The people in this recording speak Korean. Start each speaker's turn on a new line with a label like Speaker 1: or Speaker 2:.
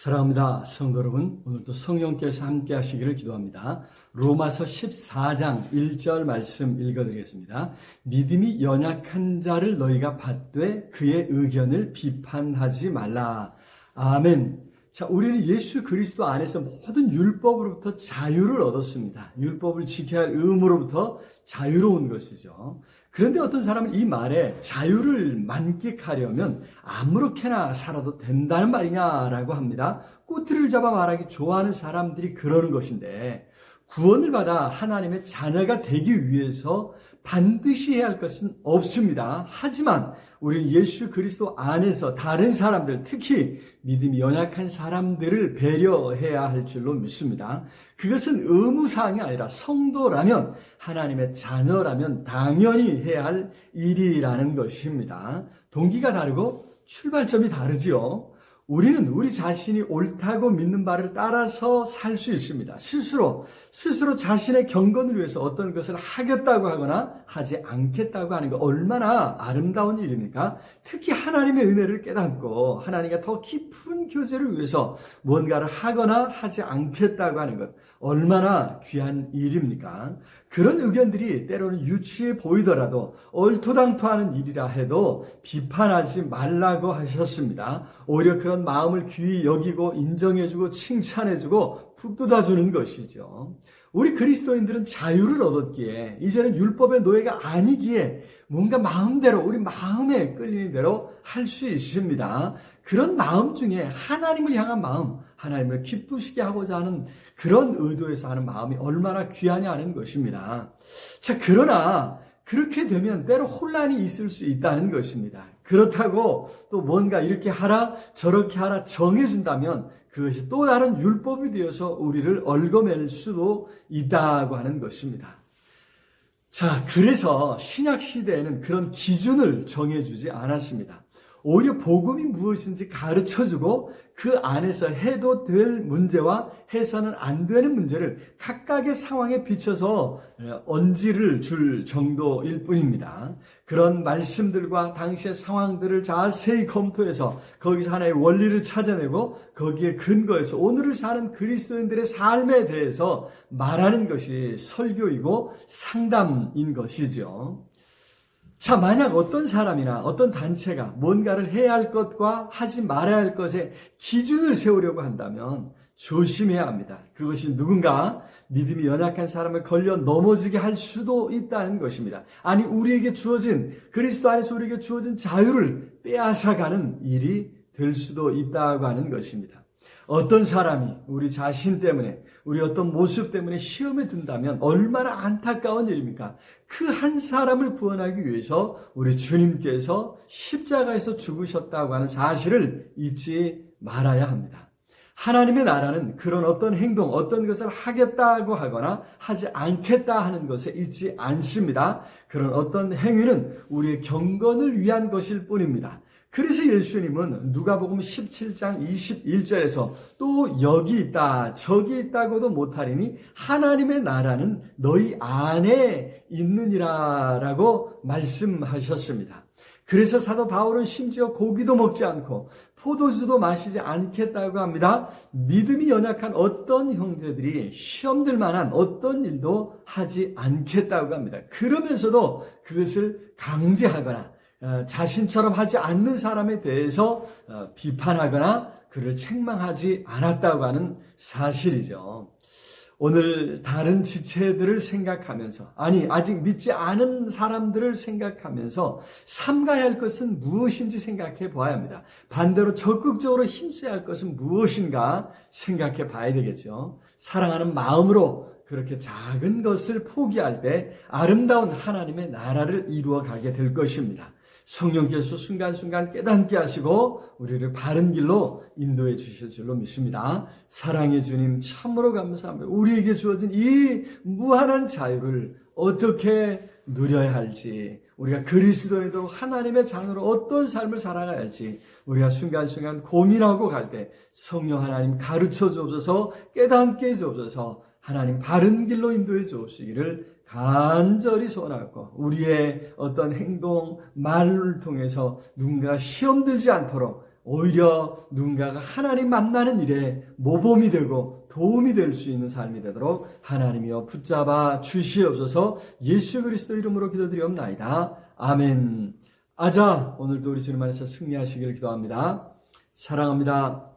Speaker 1: 사랑합니다. 성도 여러분, 오늘도 성령께서 함께 하시기를 기도합니다. 로마서 14장 1절 말씀 읽어드리겠습니다. 믿음이 연약한 자를 너희가 받되 그의 의견을 비판하지 말라. 아멘. 자, 우리는 예수 그리스도 안에서 모든 율법으로부터 자유를 얻었습니다. 율법을 지켜야 할 의무로부터 자유로운 것이죠. 그런데 어떤 사람은 이 말에 자유를 만끽하려면 아무렇게나 살아도 된다는 말이냐라고 합니다. 꼬투리를 잡아 말하기 좋아하는 사람들이 그러는 것인데, 구원을 받아 하나님의 자녀가 되기 위해서 반드시 해야 할 것은 없습니다. 하지만 우리는 예수 그리스도 안에서 다른 사람들, 특히 믿음이 연약한 사람들을 배려해야 할 줄로 믿습니다. 그것은 의무사항이 아니라 성도라면, 하나님의 자녀라면 당연히 해야 할 일이라는 것입니다. 동기가 다르고 출발점이 다르지요. 우리는 우리 자신이 옳다고 믿는 바를 따라서 살 수 있습니다. 스스로 자신의 경건을 위해서 어떤 것을 하겠다고 하거나 하지 않겠다고 하는 거 얼마나 아름다운 일입니까? 특히 하나님의 은혜를 깨닫고 하나님과 더 깊은 교제를 위해서 뭔가를 하거나 하지 않겠다고 하는 것 얼마나 귀한 일입니까? 그런 의견들이 때로는 유치해 보이더라도 얼토당토하는 일이라 해도 비판하지 말라고 하셨습니다. 오히려 그런 마음을 귀히 여기고 인정해주고 칭찬해주고 북돋아주는 것이죠. 우리 그리스도인들은 자유를 얻었기에 이제는 율법의 노예가 아니기에 뭔가 마음대로 우리 마음에 끌리는 대로 할 수 있습니다. 그런 마음 중에 하나님을 향한 마음, 하나님을 기쁘시게 하고자 하는 그런 의도에서 하는 마음이 얼마나 귀하냐 하는 것입니다. 자, 그러나 그렇게 되면 때로 혼란이 있을 수 있다는 것입니다. 그렇다고 또 뭔가 이렇게 하라 저렇게 하라 정해준다면 그것이 또 다른 율법이 되어서 우리를 얽어맬 수도 있다고 하는 것입니다. 자, 그래서 신약 시대에는 그런 기준을 정해주지 않았습니다. 오히려 복음이 무엇인지 가르쳐주고 그 안에서 해도 될 문제와 해서는 안 되는 문제를 각각의 상황에 비춰서 언지를 줄 정도일 뿐입니다. 그런 말씀들과 당시의 상황들을 자세히 검토해서 거기서 하나의 원리를 찾아내고 거기에 근거해서 오늘을 사는 그리스도인들의 삶에 대해서 말하는 것이 설교이고 상담인 것이죠. 자, 만약 어떤 사람이나 어떤 단체가 뭔가를 해야 할 것과 하지 말아야 할 것에 기준을 세우려고 한다면 조심해야 합니다. 그것이 누군가 믿음이 연약한 사람을 걸려 넘어지게 할 수도 있다는 것입니다. 아니, 우리에게 주어진, 그리스도 안에서 우리에게 주어진 자유를 빼앗아가는 일이 될 수도 있다고 하는 것입니다. 어떤 사람이 우리 자신 때문에, 우리 어떤 모습 때문에 시험에 든다면 얼마나 안타까운 일입니까? 그 한 사람을 구원하기 위해서 우리 주님께서 십자가에서 죽으셨다고 하는 사실을 잊지 말아야 합니다. 하나님의 나라는 그런 어떤 행동, 어떤 것을 하겠다고 하거나 하지 않겠다 하는 것에 있지 않습니다. 그런 어떤 행위는 우리의 경건을 위한 것일 뿐입니다. 그래서 예수님은 누가복음 17장 21절에서 또 여기 있다 저기 있다고도 못하리니 하나님의 나라는 너희 안에 있느니라 라고 말씀하셨습니다. 그래서 사도 바울은 심지어 고기도 먹지 않고 포도주도 마시지 않겠다고 합니다. 믿음이 연약한 어떤 형제들이 시험들 만한 어떤 일도 하지 않겠다고 합니다. 그러면서도 그것을 강제하거나 자신처럼 하지 않는 사람에 대해서 비판하거나 그를 책망하지 않았다고 하는 사실이죠. 오늘 다른 지체들을 생각하면서, 아니 아직 믿지 않은 사람들을 생각하면서 삼가야 할 것은 무엇인지 생각해 봐야 합니다. 반대로 적극적으로 힘써야 할 것은 무엇인가 생각해 봐야 되겠죠. 사랑하는 마음으로 그렇게 작은 것을 포기할 때 아름다운 하나님의 나라를 이루어 가게 될 것입니다. 성령께서 순간순간 깨닫게 하시고 우리를 바른 길로 인도해 주실 줄로 믿습니다. 사랑의 주님 참으로 감사합니다. 우리에게 주어진 이 무한한 자유를 어떻게 누려야 할지, 우리가 그리스도인으로 하나님의 자녀로 어떤 삶을 살아가야 할지 우리가 순간순간 고민하고 갈 때 성령 하나님 가르쳐 주옵소서, 깨닫게 해 주옵소서, 하나님 바른 길로 인도해 주옵시기를 간절히 소원하고 우리의 어떤 행동, 말을 통해서 누군가 시험 들지 않도록 오히려 누군가가 하나님 만나는 일에 모범이 되고 도움이 될 수 있는 삶이 되도록 하나님이여 붙잡아 주시옵소서. 예수 그리스도 이름으로 기도드리옵나이다. 아멘. 아자, 오늘도 우리 주님 안에서 승리하시기를 기도합니다. 사랑합니다.